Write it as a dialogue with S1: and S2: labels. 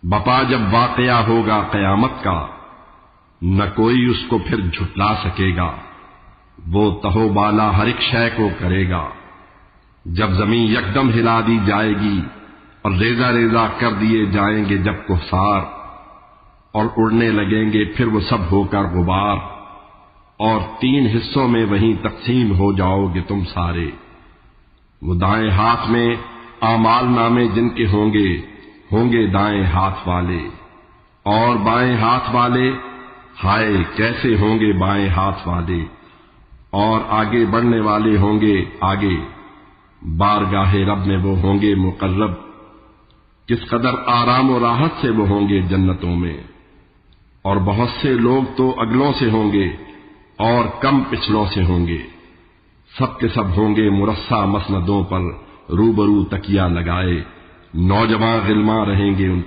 S1: بپا جب واقعہ ہوگا قیامت کا، نہ کوئی اس کو پھر جھٹلا سکے گا، وہ تہو بالا ہر ایک شے کو کرے گا۔ جب زمین یکدم ہلا دی جائے گی اور ریزہ ریزہ کر دیے جائیں گے جب کفار، اور اڑنے لگیں گے پھر وہ سب ہو کر غبار، اور 3 حصوں میں وہیں تقسیم ہو جاؤ گے تم سارے۔ وہ دائیں ہاتھ میں اعمال نامے جن کے ہوں گے دائیں ہاتھ والے، اور بائیں ہاتھ والے ہائے کیسے ہوں گے بائیں ہاتھ والے، اور آگے بڑھنے والے ہوں گے آگے، بارگاہ رب میں وہ ہوں گے مقرب، کس قدر آرام و راحت سے وہ ہوں گے جنتوں میں۔ اور بہت سے لوگ تو اگلوں سے ہوں گے اور کم پچھلوں سے ہوں گے، سب کے سب ہوں گے مرصع مسندوں پر روبرو تکیہ لگائے، نوجوان غلمان رہیں گے ان